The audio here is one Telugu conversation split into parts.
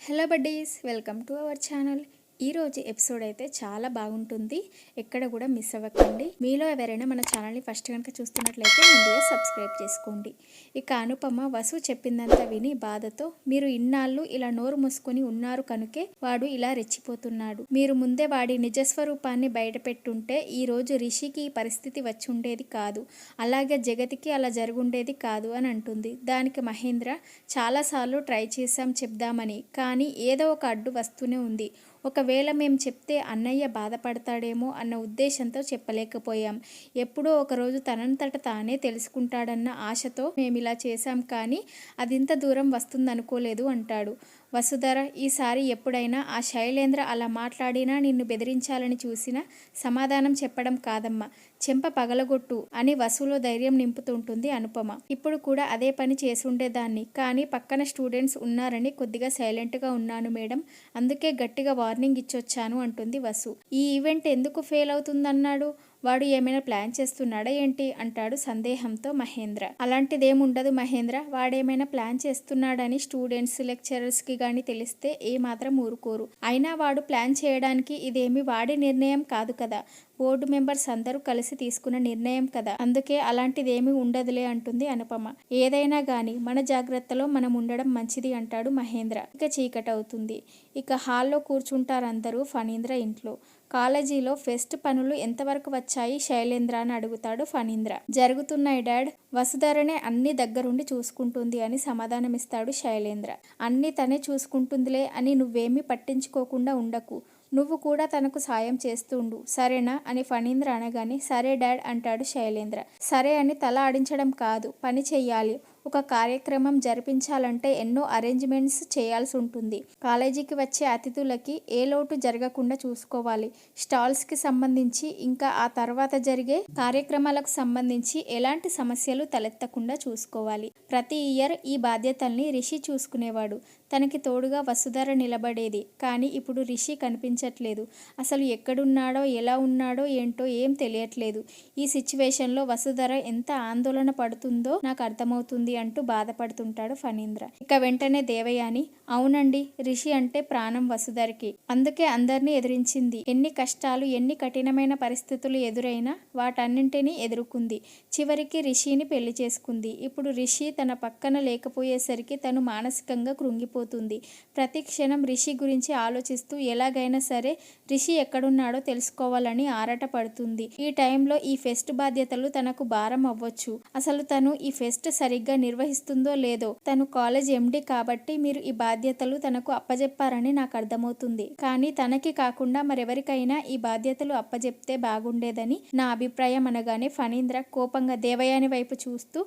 Hello buddies, welcome to our channel. ఈరోజు ఎపిసోడ్ అయితే చాలా బాగుంటుంది. ఎక్కడ కూడా మిస్ అవ్వకండి. మీలో ఎవరైనా మన ఛానల్ని ఫస్ట్ కనుక చూస్తున్నట్లయితే ముందుగా సబ్స్క్రైబ్ చేసుకోండి. ఇక అనుపమ వసు చెప్పిందంతా విని బాధతో, మీరు ఇన్నాళ్ళు ఇలా నోరు మూసుకొని ఉన్నారు కనుకే వాడు ఇలా రెచ్చిపోతున్నాడు. మీరు ముందే వాడి నిజస్వరూపాన్ని బయటపెట్టుంటే ఈరోజు రిషికి ఈ పరిస్థితి వచ్చి ఉండేది కాదు, అలాగే జగతికి అలా జరుగుండేది కాదు అని అంటుంది. దానికి మహేంద్ర, చాలాసార్లు ట్రై చేశాం చెప్దామని, కానీ ఏదో ఒక అడ్డు వస్తూనే ఉంది. ఒకవేళ మేము చెప్తే అన్నయ్య బాధపడతాడేమో అన్న ఉద్దేశంతో చెప్పలేకపోయాం. ఎప్పుడో ఒకరోజు తనంతట తానే తెలుసుకుంటాడన్న ఆశతో మేమిలా చేశాం, కానీ అదింత దూరం వస్తుందనుకోలేదు అంటాడు. వసుధర, ఈసారి ఎప్పుడైనా ఆ శైలేంద్ర అలా మాట్లాడినా నిన్ను బెదిరించాలని చూసినా సమాధానం చెప్పడం కాదమ్మా, చెంప పగలగొట్టు అని వసులో ధైర్యం నింపుతుంటుంది అనుపమ. ఇప్పుడు కూడా అదే పని చేసుండేదాన్ని, కానీ పక్కన స్టూడెంట్స్ ఉన్నారని కొద్దిగా సైలెంట్గా ఉన్నాను మేడం, అందుకే గట్టిగా వార్నింగ్ ఇచ్చొచ్చాను అంటుంది వసు. ఈ ఈవెంట్ ఎందుకు ఫెయిల్ అవుతుందన్నాడు? వాడు ఏమైనా ప్లాన్ చేస్తున్నాడా ఏంటి అంటాడు సందేహంతో మహేంద్ర. అలాంటిదేముండదు మహేంద్ర, వాడేమైనా ప్లాన్ చేస్తున్నాడని స్టూడెంట్స్ లెక్చరర్స్కి కానీ తెలిస్తే ఏమాత్రం ఊరుకోరు. అయినా వాడు ప్లాన్ చేయడానికి ఇదేమి వాడి నిర్ణయం కాదు కదా, బోర్డు మెంబర్స్ అందరూ కలిసి తీసుకున్న నిర్ణయం కదా, అందుకే అలాంటిదేమీ ఉండదులే అంటుంది అనుపమ. ఏదైనా గాని మన జాగ్రత్తలో మనం ఉండడం మంచిది అంటాడు మహేంద్ర. ఇక చీకటవుతుంది. ఇక హాల్లో కూర్చుంటారందరూ ఫణీంద్ర ఇంట్లో. కాలేజీలో ఫెస్ట్ పనులు ఎంతవరకు వచ్చాయి శైలేంద్ర అని అడుగుతాడు ఫణీంద్ర. జరుగుతున్నాయి డాడ్, వసుధరనే అన్ని దగ్గరుండి చూసుకుంటుంది అని సమాధానమిస్తాడు శైలేంద్ర. అన్నీ తనే చూసుకుంటుందిలే అని నువ్వేమీ పట్టించుకోకుండా ఉండకు, నువ్వు కూడా తనకు సాయం చేస్తుండు సరేనా అని ఫణీంద్ర అనగానే సరే డాడ్ అంటాడు శైలేంద్ర. సరే అని తల ఆడించడం కాదు, పని చెయ్యాలి. ఒక కార్యక్రమం జరిపించాలంటే ఎన్నో అరేంజ్మెంట్స్ చేయాల్సి ఉంటుంది. కాలేజీకి వచ్చే అతిథులకి ఏ లోటు జరగకుండా చూసుకోవాలి. స్టాల్స్కి సంబంధించి ఇంకా ఆ తర్వాత జరిగే కార్యక్రమాలకు సంబంధించి ఎలాంటి సమస్యలు తలెత్తకుండా చూసుకోవాలి. ప్రతి ఇయర్ ఈ బాధ్యతల్ని రిషి చూసుకునేవాడు. తనకి తోడుగా వసుధర నిలబడేది, కానీ ఇప్పుడు రిషి కనిపించట్లేదు. అసలు ఎక్కడున్నాడో ఎలా ఉన్నాడో ఏంటో ఏం తెలియట్లేదు. ఈ సిచ్యువేషన్లో వసుధర ఎంత ఆందోళన పడుతుందో నాకు అర్థమవుతుంది అంటూ బాధపడుతుంటాడు ఫణీంద్ర. ఇక వెంటనే దేవయాని, అవునండి, రిషి అంటే ప్రాణం వసుధరకి, అందుకే అందరినీ ఎదిరించింది. ఎన్ని కష్టాలు ఎన్ని కఠినమైన పరిస్థితులు ఎదురైనా వాటన్నింటినీ ఎదుర్కొంది. చివరికి రిషిని పెళ్లి చేసుకుంది. ఇప్పుడు రిషి తన పక్కన లేకపోయేసరికి తను మానసికంగా కృంగిపోతుంది. ప్రతి క్షణం రిషి గురించి ఆలోచిస్తూ ఎలాగైనా సరే రిషి ఎక్కడున్నాడో తెలుసుకోవాలని ఆరాట పడుతుంది. ఈ టైంలో ఈ ఫెస్ట్ బాధ్యతలు తనకు భారం అవ్వచ్చు. అసలు తను ఈ ఫెస్ట్ సరిగ్గా నిర్వహిస్తుందో లేదో, తను కాలేజ్ ఎండి కాబట్టి మీరు ఈ బాధ్యతలు తనకు అప్పజెప్పారని నాకు అర్థమవుతుంది, కానీ తనకి కాకుండా మరెవరికైనా ఈ బాధ్యతలు అప్పజెప్తే బాగుండేదని నా అభిప్రాయం అనగానే ఫణీంద్ర కోపంగా దేవయాని వైపు చూస్తూ,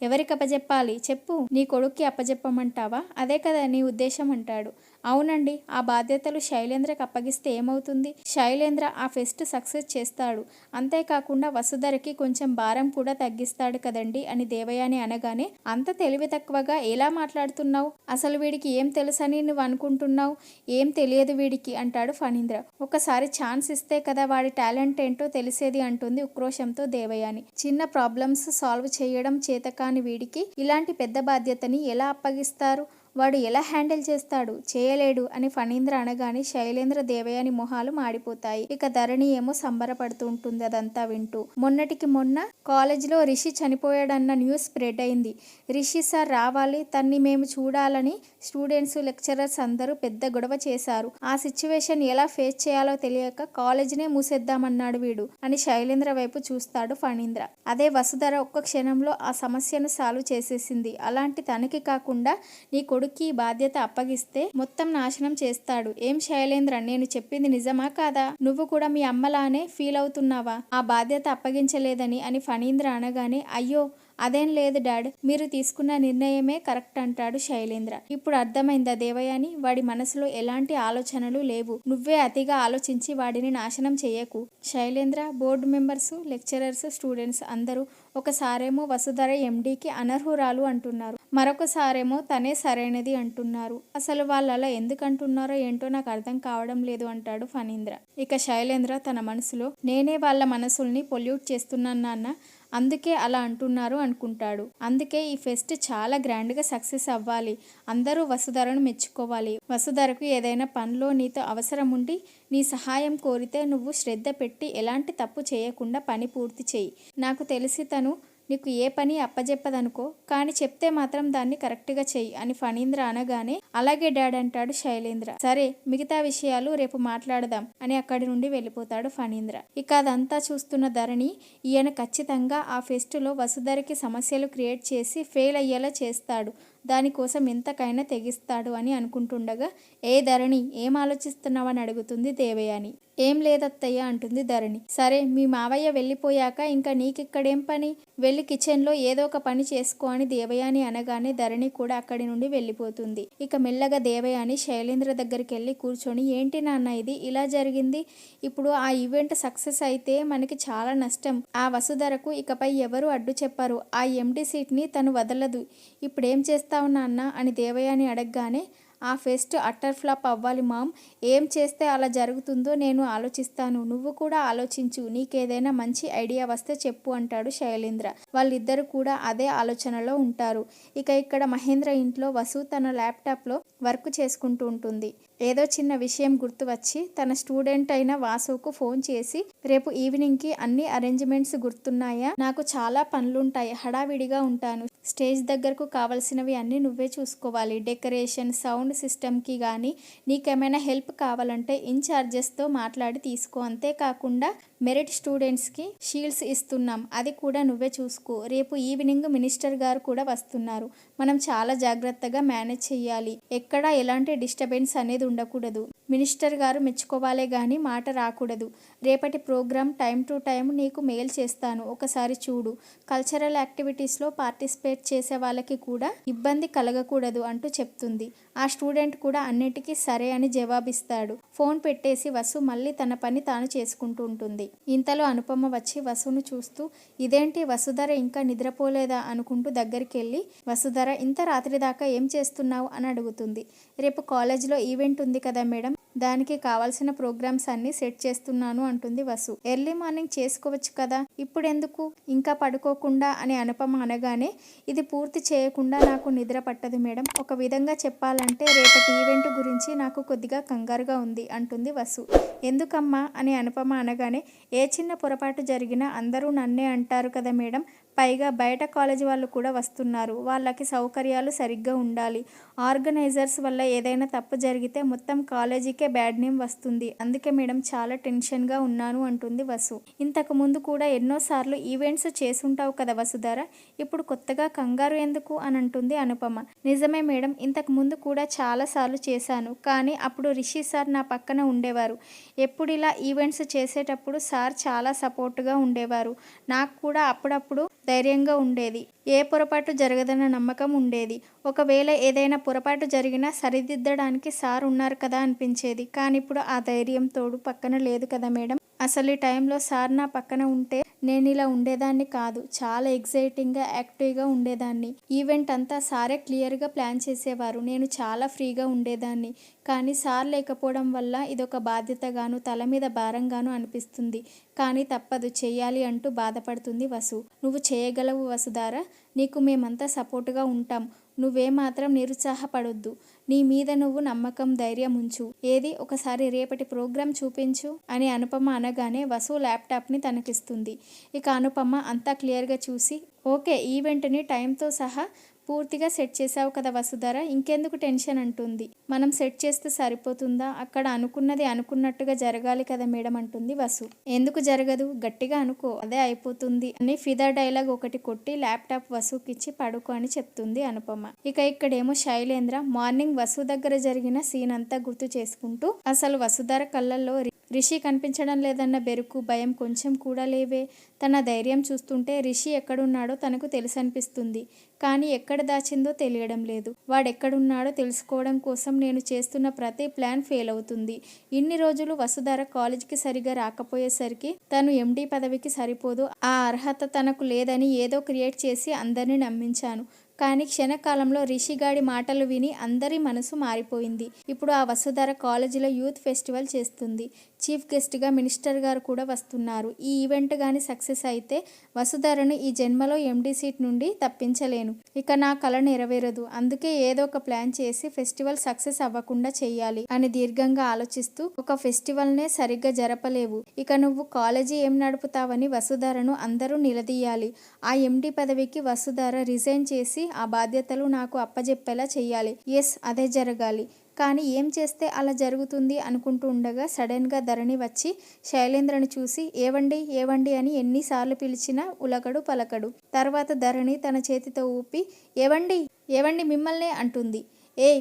ఎవరికి అప్పజెప్పాలి చెప్పు, నీ కొడుక్కి అప్పజెప్పమంటావా, అదే కదా నీ ఉద్దేశం అంటాడు. అవునండి, ఆ బాధ్యతలు శైలేంద్రకి అప్పగిస్తే ఏమవుతుంది, శైలేంద్ర ఆ ఫెస్ట్ సక్సెస్ చేస్తాడు, అంతేకాకుండా వసుధరకి కొంచెం భారం కూడా తగ్గిస్తాడు కదండి అని దేవయాని అనగానే, అంత తెలివి తక్కువగా ఎలా మాట్లాడుతున్నావు, అసలు వీడికి ఏం తెలుసని నువ్వు అనుకుంటున్నావు, ఏం తెలియదు వీడికి అంటాడు ఫణీంద్ర. ఒకసారి ఛాన్స్ ఇస్తే కదా వాడి టాలెంట్ ఏంటో తెలిసేది అంటుంది ఉక్రోషంతో దేవయాని. చిన్న ప్రాబ్లమ్స్ సాల్వ్ చేయడం చేతకాని వీడికి ఇలాంటి పెద్ద బాధ్యతని ఎలా అప్పగిస్తారు, వాడు ఎలా హ్యాండిల్ చేస్తాడు, చేయలేడు అని ఫణీంద్ర అనగానే శైలేంద్ర దేవయాని మొహాలు మాడిపోతాయి. ఇక ధరణి ఏమో సంబరపడుతూ ఉంటుంది అదంతా వింటూ. మొన్నటికి మొన్న కాలేజీలో రిషి చనిపోయాడన్న న్యూస్ స్ప్రెడ్ అయింది. రిషి సార్ రావాలి, తన్ని మేము చూడాలని స్టూడెంట్స్ లెక్చరర్స్ అందరూ పెద్ద గొడవ చేశారు. ఆ సిచ్యువేషన్ ఎలా ఫేస్ చేయాలో తెలియక కాలేజీనే మూసేద్దామన్నాడు వీడు అని శైలేంద్ర వైపు చూస్తాడు ఫణీంద్ర. అదే వసుధర ఒక్క క్షణంలో ఆ సమస్యను సాల్వ్ చేసేసింది. అలాంటి తనకి కాకుండా నీ కొడుక్కి బాధ్యత అప్పగిస్తే మొత్తం నాశనం చేస్తాడు. ఏం శైలేంద్ర, నేను చెప్పింది నిజమా కాదా, నువ్వు కూడా మీ అమ్మలానే ఫీల్ అవుతున్నావా ఆ బాధ్యత అప్పగించలేదని అని ఫణీంద్ర అనగానే, అయ్యో అదేం లేదు డాడ్, మీరు తీసుకున్న నిర్ణయమే కరెక్ట్ అంటాడు శైలేంద్ర. ఇప్పుడు అర్థమైందా దేవయాని, వాడి మనసులో ఎలాంటి ఆలోచనలు లేవు, నువ్వే అతిగా ఆలోచించి వాడిని నాశనం చేయకు. Shailendra, board members lecturers students అందరూ ఒకసారేమో వసుధర ఎండీకి అనర్హురాలు అంటున్నారు, మరొకసారేమో తనే సరైనది అంటున్నారు. అసలు వాళ్ళు అలా ఎందుకు అంటున్నారో ఏంటో నాకు అర్థం కావడం లేదు అంటాడు ఫణీంద్ర. ఇక శైలేంద్ర తన మనసులో, నేనే వాళ్ళ మనసుల్ని పొల్యూట్ చేస్తున్నాను నాన్న, అందుకే అలా అంటున్నారు అనుకుంటాడు. అందుకే ఈ ఫెస్ట్ చాలా గ్రాండ్గా సక్సెస్ అవ్వాలి, అందరూ వసుధరను మెచ్చుకోవాలి. వసుధరకు ఏదైనా పనిలో నీతో అవసరం ఉండి నీ సహాయం కోరితే నువ్వు శ్రద్ధ పెట్టి ఎలాంటి తప్పు చేయకుండా పని పూర్తి చేయి. నాకు తెలిసి తను నీకు ఏ పని అప్పజెప్పదనుకో, కానీ చెప్తే మాత్రం దాన్ని కరెక్ట్గా చెయ్యి అని ఫణీంద్ర అనగానే అలాగే డాడ్ అంటాడు శైలేంద్ర. సరే, మిగతా విషయాలు రేపు మాట్లాడదాం అని అక్కడి నుండి వెళ్ళిపోతాడు ఫణీంద్ర. ఇక అదంతా చూస్తున్న ధరణి ఈయన ఖచ్చితంగా ఆ ఫెస్టులో వసుధరకి సమస్యలు క్రియేట్ చేసి ఫెయిల్ అయ్యేలా చేస్తాడు, దానికోసం ఎంతకైనా తెగిస్తాడు అని అనుకుంటుండగా, ఏ ధరణి ఏం ఆలోచిస్తున్నావని అడుగుతుంది దేవయాని. ఏం లేదత్తయ్య అంటుంది ధరణి. సరే, మీ మావయ్య వెళ్ళిపోయాక ఇంకా నీకిక్కడేం పని, వెళ్ళి కిచెన్లో ఏదో ఒక పని చేసుకో అని దేవయాని అనగానే ధరణి కూడా అక్కడి నుండి వెళ్ళిపోతుంది. ఇక మెల్లగా దేవయాని శైలేంద్ర దగ్గరికి వెళ్ళి కూర్చొని, ఏంటి నాన్న ఇది ఇలా జరిగింది, ఇప్పుడు ఆ ఈవెంట్ సక్సెస్ అయితే మనకి చాలా నష్టం, ఆ వసుధరకు ఇకపై ఎవరు అడ్డు చెప్పరు, ఆ ఎండి సీట్ని తను వదలదు, ఇప్పుడేం చేస్తావు నాన్న అని దేవయాని అడగగానే, ఆ ఫెస్ట్ అట్టర్ ఫ్లాప్ అవ్వాలి మామ్, ఏం చేస్తే అలా జరుగుతుందో నేను ఆలోచిస్తాను, నువ్వు కూడా ఆలోచించు, నీకేదైనా మంచి ఐడియా వస్తే చెప్పు అంటాడు శైలేంద్ర. వాళ్ళిద్దరు కూడా అదే ఆలోచనలో ఉంటారు. ఇక ఇక్కడ మహేంద్ర ఇంట్లో వసు తన ల్యాప్టాప్లో వర్క్ చేసుకుంటూ ఉంటుంది. ఏదో చిన్న విషయం గుర్తు వచ్చి తన స్టూడెంట్ అయిన వాసుకు ఫోన్ చేసి, రేపు ఈవినింగ్కి అన్ని అరేంజ్మెంట్స్ గుర్తున్నాయా, నాకు చాలా పనులుంటాయి, హడావిడిగా ఉంటాను, స్టేజ్ దగ్గరకు కావాల్సినవి అన్నీ నువ్వే చూసుకోవాలి, డెకరేషన్ సౌండ్ సిస్టమ్కి కానీ నీకేమైనా హెల్ప్ కావాలంటే ఇన్ఛార్జెస్తో మాట్లాడి తీసుకో, అంతేకాకుండా మెరిట్ స్టూడెంట్స్కి షీల్డ్స్ ఇస్తున్నాం, అది కూడా నువ్వే చూసుకో, రేపు ఈవినింగ్ మినిస్టర్ గారు కూడా వస్తున్నారు, మనం చాలా జాగ్రత్తగా మేనేజ్ చేయాలి, ఎక్కడా ఎలాంటి డిస్టర్బెన్స్ అనేది ఉండకూడదు, మినిస్టర్ గారు మెచ్చుకోవాలే కానీ మాట రాకూడదు, రేపటి ప్రోగ్రామ్ టైం టు టైం నీకు మెయిల్ చేస్తాను, ఒకసారి చూడు, కల్చరల్ యాక్టివిటీస్లో పార్టిసిపేట్ చేసే వాళ్ళకి కూడా ఇబ్బంది కలగకూడదు అంటూ చెప్తుంది. ఆ స్టూడెంట్ కూడా అన్నిటికీ సరే అని జవాబిస్తాడు. ఫోన్ పెట్టేసి వసు మళ్ళీ తన పని తాను చేసుకుంటూ ఉంటుంది. ఇంతలో అనుపమ వచ్చి వసును చూస్తూ, ఇదేంటి వసుధర ఇంకా నిద్రపోలేదా అనుకుంటూ దగ్గరికి వెళ్ళి, వసుధర ఇంత రాత్రి దాకా ఏం చేస్తున్నావు అని అడుగుతుంది. రేపు కాలేజ్లో ఈవెంట్ ఉంది కదా మేడం, దానికి కావాల్సిన ప్రోగ్రామ్స్ అన్ని సెట్ చేస్తున్నాను అంటుంది వసు. ఎర్లీ మార్నింగ్ చేసుకోవచ్చు కదా, ఇప్పుడెందుకు ఇంకా పడుకోకుండా అని అనుపమ అనగానే, ఇది పూర్తి చేయకుండా నాకు నిద్ర పట్టదు మేడం, ఒక విధంగా చెప్పాలంటే రేపటి ఈవెంట్ గురించి నాకు కొద్దిగా కంగారుగా ఉంది అంటుంది వసు. ఎందుకమ్మా అని అనుపమ అనగానే, ఏ చిన్న పొరపాటు జరిగినా అందరూ నన్నే అంటారు కదా మేడం, పైగా బయట కాలేజీ వాళ్ళు కూడా వస్తున్నారు, వాళ్ళకి సౌకర్యాలు సరిగ్గా ఉండాలి, ఆర్గనైజర్స్ వల్ల ఏదైనా తప్పు జరిగితే మొత్తం కాలేజీకే బ్యాడ్ నేమ్ వస్తుంది, అందుకే మేడం చాలా టెన్షన్గా ఉన్నాను అంటుంది వసు. ఇంతకు ముందు కూడా ఎన్నోసార్లు ఈవెంట్స్ చేసుంటావు కదా వసుధర, ఇప్పుడు కొత్తగా కంగారు ఎందుకు అని అంటుంది అనుపమ. నిజమే మేడం, ఇంతకు ముందు కూడా చాలాసార్లు చేశాను, కానీ అప్పుడు రిషి సార్ నా పక్కన ఉండేవారు, ఎప్పుడు ఇలా ఈవెంట్స్ చేసేటప్పుడు సార్ చాలా సపోర్ట్గా ఉండేవారు, నాకు కూడా అప్పుడప్పుడు ధైర్యంగా ఉండేది, ఏ పొరపాటు జరగదన్న నమ్మకం ఉండేది, ఒకవేళ ఏదైనా పొరపాటు జరిగినా సరిదిద్దడానికి సార్ ఉన్నారు కదా అనిపించేది, కానీ ఇప్పుడు ఆ ధైర్యం తోడు పక్కన లేదు కదా మేడం, అసలు ఈ టైంలో సార్ నా పక్కన ఉంటే నేను ఇలా ఉండేదాన్ని కాదు, చాలా ఎగ్జైటింగ్గా యాక్టివ్గా ఉండేదాన్ని, ఈవెంట్ అంతా సారే క్లియర్గా ప్లాన్ చేసేవారు, నేను చాలా ఫ్రీగా ఉండేదాన్ని, కానీ సార్ లేకపోవడం వల్ల ఇదొక బాధ్యతగాను తల మీద భారంగాను అనిపిస్తుంది, కానీ తప్పదు చెయ్యాలి అంటూ బాధపడుతుంది వసు. నువ్వు చేయగలవు వసుధార, నీకు మేమంతా సపోర్టుగా ఉంటాం, నువ్వేమాత్రం నిరుత్సాహపడొద్దు, నీ మీద నువ్వు నమ్మకం ధైర్యం ఉంచు, ఏది ఒకసారి రేపటి ప్రోగ్రాం చూపించు అని అనుపమ అనగానే వసు ల్యాప్టాప్ని తనకిస్తుంది. ఇక అనుపమ అంతా క్లియర్గా చూసి, ఓకే, ఈవెంట్ని టైంతో సహా పూర్తిగా సెట్ చేసావు కదా వసుధర, ఇంకెందుకు టెన్షన్ అంటుంది, మనం సెట్ చేస్తే సరిపోతుందా, అక్కడ అనుకున్నది అనుకున్నట్టుగా జరగాలి కదా మేడం అంటుంది వసు. ఎందుకు జరగదు, గట్టిగా అనుకో అదే అయిపోతుంది అని ఫిదా డైలాగ్ ఒకటి కొట్టి ల్యాప్టాప్ వసుకిచ్చి పడుకో అని చెప్తుంది అనుపమ. ఇక ఇక్కడేమో శైలేంద్ర మార్నింగ్ వసు దగ్గర జరిగిన సీన్ అంతా గుర్తు చేసుకుంటూ, అసలు వసుధర కళ్ళల్లో రిషి కనిపించడం లేదన్న బెరుకు భయం కొంచెం కూడా లేవే, తన ధైర్యం చూస్తుంటే రిషి ఎక్కడున్నాడో తనకు తెలుసనిపిస్తుంది, కానీ ఎక్కడ దాచిందో తెలియడం లేదు, వాడెక్కడున్నాడో తెలుసుకోవడం కోసం నేను చేస్తున్న ప్రతి ప్లాన్ ఫెయిల్ అవుతుంది, ఇన్ని రోజులు వసుధర కాలేజ్కి సరిగా రాకపోయేసరికి తను ఎండి పదవికి సరిపోదు, ఆ అర్హత తనకు లేదని ఏదో క్రియేట్ చేసి అందరినీ నమ్మించాను, కానీ క్షణకాలంలో రిషిగాడి మాటలు విని అందరి మనసు మారిపోయింది. ఇప్పుడు ఆ వసుధర కాలేజీలో యూత్ ఫెస్టివల్ చేస్తుంది. చీఫ్ గెస్ట్గా మినిస్టర్ గారు కూడా వస్తున్నారు. ఈ ఈవెంట్ కానీ సక్సెస్ అయితే వసుధరను ఈ జన్మలో ఎండీ సీట్ నుండి తప్పించలేను. ఇక నా కల నెరవేరదు. అందుకే ఏదో ఒక ప్లాన్ చేసి ఫెస్టివల్ సక్సెస్ అవ్వకుండా చెయ్యాలి అని దీర్ఘంగా ఆలోచిస్తూ, ఒక ఫెస్టివల్నే సరిగ్గా జరపలేవు, ఇక నువ్వు కాలేజీ ఏం నడుపుతావని వసుధరను అందరూ నిలదీయాలి. ఆ ఎండీ పదవికి వసుధర రిజైన్ చేసి ఆ బాధ్యతలు నాకు అప్పజెప్పేలా చెయ్యాలి. ఎస్, అదే జరగాలి. కానీ ఏం చేస్తే అలా జరుగుతుంది అనుకుంటూ ఉండగా సడన్గా ధరణి వచ్చి శైలేంద్రని చూసి ఏవండి ఏవండి అని ఎన్నిసార్లు పిలిచినా ఉలకడు పలకడు. తర్వాత ధరణి తన చేతితో ఊపి ఏవండి ఏవండి మిమ్మల్నే అంటుంది.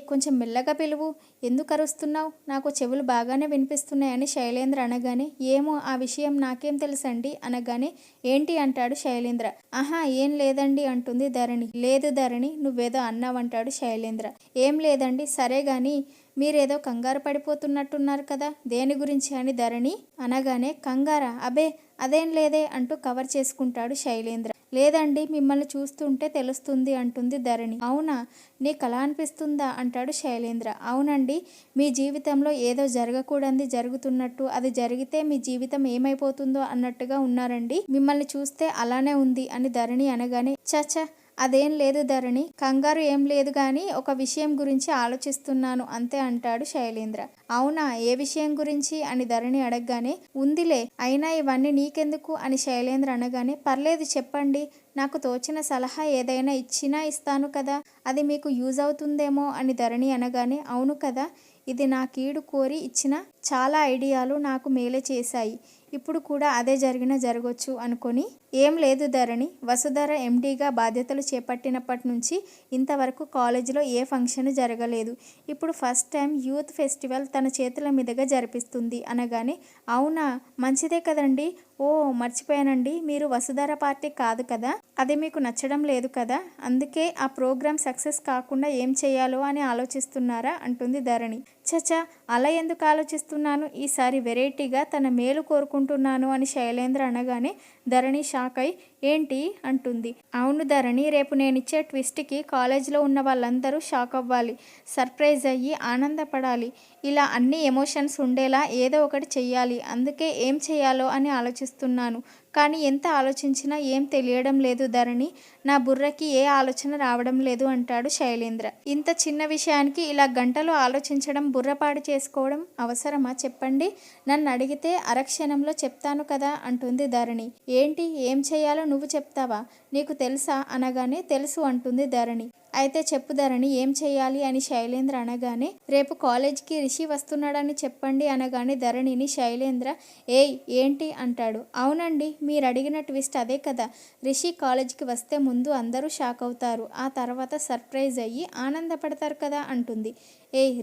కొంచెం మెల్లగా పిలువు, ఎందుకు అరుస్తున్నావు, నాకు చెవులు బాగానే వినిపిస్తున్నాయని శైలేంద్ర అనగానే ఏమో ఆ విషయం నాకేం తెలుసండి అనగానే ఏంటి అంటాడు శైలేంద్ర. ఆహా ఏం లేదండి అంటుంది ధరణి. లేదు ధరణి, నువ్వేదో అన్నావంటాడు శైలేంద్ర. ఏం లేదండి, సరే గాని మీరేదో కంగారు పడిపోతున్నట్టున్నారు కదా, దేని గురించి అని ధరణి అనగానే కంగారా, అబే అదేం లేదే అంటూ కవర్ చేసుకుంటాడు శైలేంద్ర. లేదండి, మిమ్మల్ని చూస్తుంటే తెలుస్తుంది అంటుంది ధరణి. అవునా, నీకు అలా అనిపిస్తుందా అంటాడు శైలేంద్ర. అవునండి, మీ జీవితంలో ఏదో జరగకూడనిది జరుగుతున్నట్టు, అది జరిగితే మీ జీవితం ఏమైపోతుందో అన్నట్టుగా ఉన్నారండి. మిమ్మల్ని చూస్తే అలానే ఉంది అని ధరణి అనగానే చచ్చ అదేం లేదు ధరణి, కంగారు ఏం లేదు గాని ఒక విషయం గురించి ఆలోచిస్తున్నాను అంతే అంటాడు శైలేంద్ర. అవునా, ఏ విషయం గురించి అని ధరణి అడగగానే ఉందిలే, అయినా ఇవన్నీ నీకెందుకు అని శైలేంద్ర అనగానే పర్లేదు చెప్పండి, నాకు తోచిన సలహా ఏదైనా ఇచ్చినా ఇస్తాను కదా, అది మీకు యూజ్ అవుతుందేమో అని ధరణి అనగానే అవును కదా, ఇది నా కీడు కోరి ఇచ్చిన చాలా ఐడియాలు నాకు మేలే చేశాయి, ఇప్పుడు కూడా అదే జరగొచ్చు అనుకొని. ఏం లేదు ధరణి, వసుధర ఎండీగా బాధ్యతలు చేపట్టినప్పటి నుంచి ఇంతవరకు కాలేజీలో ఏ ఫంక్షన్ జరగలేదు. ఇప్పుడు ఫస్ట్ టైం యూత్ ఫెస్టివల్ తన చేతుల మీదుగా జరిపిస్తుంది అనగానే అవునా, మంచిదే కదండి. ఓ మర్చిపోయానండి, మీరు వసుధర పార్టీ కాదు కదా, అది మీకు నచ్చడం లేదు కదా, అందుకే ఆ ప్రోగ్రామ్ సక్సెస్ కాకుండా ఏం చేయాలో అని ఆలోచిస్తున్నారా అంటుంది ధరణి. చచా, అలా ఎందుకు ఆలోచిస్తున్నాను, ఈసారి వెరైటీగా తన మేలు కోరుకుంటున్నాను అని శైలేంద్ర అనగానే ధరణి షాక్ అయి ఏంటి అంటుంది. అవును ధరణి, రేపు నేనిచ్చే ట్విస్ట్కి కాలేజీలో ఉన్న వాళ్ళందరూ షాక్ అవ్వాలి, సర్ప్రైజ్ అయ్యి ఆనందపడాలి, ఇలా అన్ని ఎమోషన్స్ ఉండేలా ఏదో ఒకటి చెయ్యాలి, అందుకే ఏం చేయాలో అని ఆలోచిస్తున్నాను, కానీ ఎంత ఆలోచించినా ఏం తెలియడం లేదు ధరణి, నా బుర్రకి ఏ ఆలోచన రావడం లేదు అంటాడు శైలేంద్ర. ఇంత చిన్న విషయానికి ఇలా గంటలు ఆలోచించడం, బుర్రపాడు చేసుకోవడం అవసరమా చెప్పండి, నన్ను అడిగితే అరక్షణంలో చెప్తాను కదా అంటుంది ధరణి. ఏంటి, ఏం చేయాలో నువ్వు చెప్తావా, నీకు తెలుసా అనగానే తెలుసు అంటుంది ధరణి. అయితే చెప్పు ధరణి, ఏం చేయాలి అని శైలేంద్ర అనగానే రేపు కాలేజ్కి రిషి వస్తున్నాడని చెప్పండి అనగానే ధరణిని శైలేంద్ర ఏంటి అంటాడు. అవునండి, మీరు అడిగిన ట్విస్ట్ అదే కదా, రిషి కాలేజ్కి వస్తే ముందు అందరూ షాక్ అవుతారు, ఆ తర్వాత సర్ప్రైజ్ అయ్యి ఆనందపడతారు కదా అంటుంది.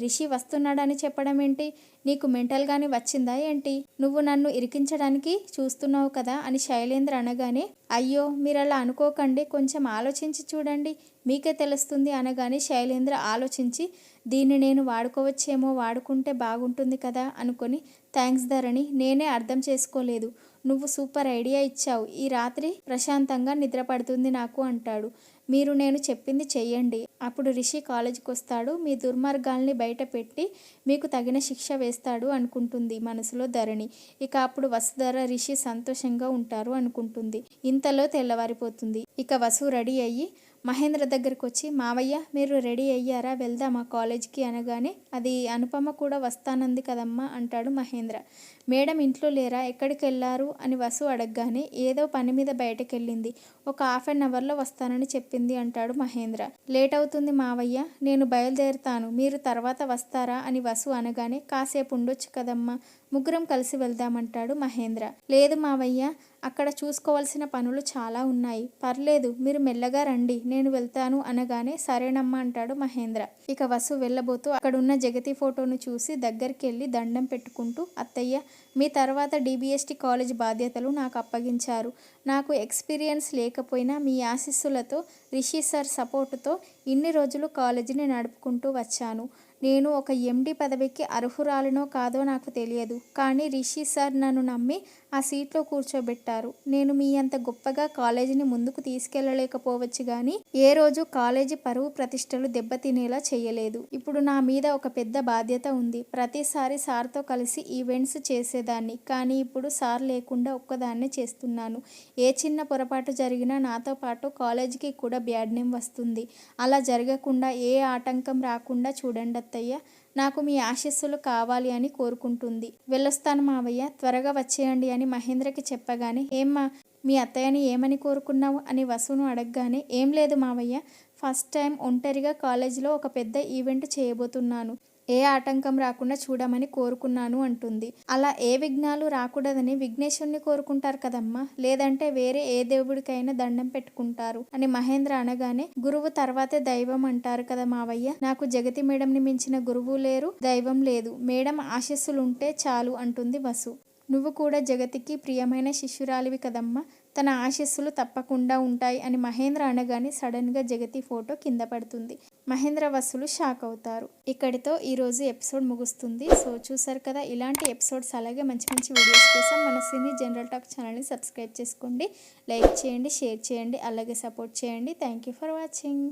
రిషి వస్తున్నాడని చెప్పడం ఏంటి, నీకు మెంటల్గానే వచ్చిందా ఏంటి, నువ్వు నన్ను ఇరికించడానికి చూస్తున్నావు కదా అని శైలేంద్ర అనగానే అయ్యో మీరు అలా అనుకోకండి, కొంచెం ఆలోచించి చూడండి, మీకే తెలుస్తుంది అనగానే శైలేంద్ర ఆలోచించి దీన్ని నేను వాడుకోవచ్చేమో, వాడుకుంటే బాగుంటుంది కదా అనుకొని థ్యాంక్స్ ధరణి, నేనే అర్థం చేసుకోలేదు, నువ్వు సూపర్ ఐడియా ఇచ్చావు, ఈ రాత్రి ప్రశాంతంగా నిద్రపడుతుంది నాకు అంటాడు. మీరు నేను చెప్పింది చెయ్యండి, అప్పుడు రిషి కాలేజీకి వస్తాడు, మీ దుర్మార్గాల్ని బయట పెట్టి మీకు తగిన శిక్ష వేస్తాడు అనుకుంటుంది మనసులో ధరణి. ఇక అప్పుడు వసుధర రిషి సంతోషంగా ఉంటారు అనుకుంటుంది. ఇంతలో తెల్లవారిపోతుంది. ఇక వసు రెడీ అయ్యి మహేంద్ర దగ్గరికి వచ్చి మావయ్య మీరు రెడీ అయ్యారా, వెళ్దామా కాలేజ్కి అనగానే అది అనుపమ కూడా వస్తానంది కదమ్మా అంటాడు మహేంద్ర. మేడం ఇంట్లో లేరా, ఎక్కడికి వెళ్ళారు అని వసు అడగగానే ఏదో పని మీద బయటకెళ్ళింది, ఒక హాఫ్ అన్ అవర్లో వస్తానని చెప్పింది అంటాడు మహేంద్ర. లేట్ అవుతుంది మావయ్య, నేను బయలుదేరుతాను, మీరు తర్వాత వస్తారా అని వసు అనగానే కాసేపు ఉండొచ్చు కదమ్మా, ముగ్గురం కలిసి వెళ్దామంటాడు మహేంద్ర. లేదు మావయ్య, అక్కడ చూసుకోవాల్సిన పనులు చాలా ఉన్నాయి, పర్లేదు మీరు మెల్లగా రండి, నేను వెళ్తాను అనగానే సరేనమ్మా అంటాడు మహేంద్ర. ఇక వసు వెళ్ళబోతూ అక్కడున్న జగతి ఫోటోను చూసి దగ్గరికి వెళ్ళి దండం పెట్టుకుంటూ అత్తయ్య, మీ తర్వాత DBST కాలేజ్ బాధ్యతలు నాకు అప్పగించారు, నాకు ఎక్స్పీరియన్స్ లేకపోయినా మీ ఆశీస్సులతో రిషి సార్ సపోర్టుతో ఇన్ని రోజులు కాలేజీని నడుపుకుంటూ వచ్చాను, నేను ఒక ఎండి పదవికి అర్హురాలినో కాదో నాకు తెలియదు, కానీ రిషి సార్ నన్ను నమ్మి ఆ సీట్లో కూర్చోబెట్టారు. నేను మీ అంత గొప్పగా కాలేజీని ముందుకు తీసుకెళ్ళలేకపోవచ్చు కానీ ఏ రోజు కాలేజీ పరువు ప్రతిష్టలు దెబ్బతినేలా చేయలేదు. ఇప్పుడు నా మీద ఒక పెద్ద బాధ్యత ఉంది. ప్రతిసారి సార్తో కలిసి ఈవెంట్స్ చేసేదాన్ని, కానీ ఇప్పుడు సార్ లేకుండా ఒక్కదాన్నే చేస్తున్నాను. ఏ చిన్న పొరపాటు జరిగినా నాతో పాటు కాలేజీకి కూడా బ్యాడ్ నేమ్ వస్తుంది. అలా జరగకుండా ఏ ఆటంకం రాకుండా చూడండి అత్తయ్య. నాకు మీ ఆశీస్సులు కావాలి అని కోరుకుంటుంది. వెళ్ళొస్తాను మావయ్య, త్వరగా వచ్చేయండి అని మహేంద్రకి చెప్పగానే, ఏమ్మా మీ అత్తయ్యని ఏమని కోరుకున్నావు అని వసును అడగగానే, ఏం లేదు మావయ్య, ఫస్ట్ టైం ఒంటరిగా కాలేజీలో ఒక పెద్ద ఈవెంట్ చేయబోతున్నాను. ఏ ఆటంకం రాకుండా చూడమని కోరుకున్నాను అంటుంది. అలా ఏ విఘ్నాలు రాకూడదని విఘ్నేశ్వరుని కోరుకుంటారు కదమ్మా, లేదంటే వేరే ఏ దేవుడికైనా దండం పెట్టుకుంటారు అని మహేంద్ర అనగానే, గురువు తర్వాతే దైవం అంటారు కదా మావయ్య, నాకు జగతి మేడంని మించిన గురువు లేరు, దైవం లేదు. మేడం ఆశీస్సులుంటే చాలు అంటుంది వసు. నువ్వు కూడా జగతికి ప్రియమైన శిష్యురాలివి కదమ్మా, తన ఆశీస్సులు తప్పకుండా ఉంటాయి అని మహేంద్ర అనగానే సడన్గా జగతి ఫోటో కింద పడుతుంది. మహేంద్ర వసులు షాక్ అవుతారు. ఇక్కడితో ఈరోజు ఎపిసోడ్ ముగుస్తుంది. సో చూసారు కదా, ఇలాంటి ఎపిసోడ్స్ అలాగే మంచి మంచి వీడియోస్ కోసం మన సినీ జనరల్ టాక్ ఛానల్ని సబ్స్క్రైబ్ చేసుకోండి, లైక్ చేయండి, షేర్ చేయండి, అలాగే సపోర్ట్ చేయండి. Thank you for watching.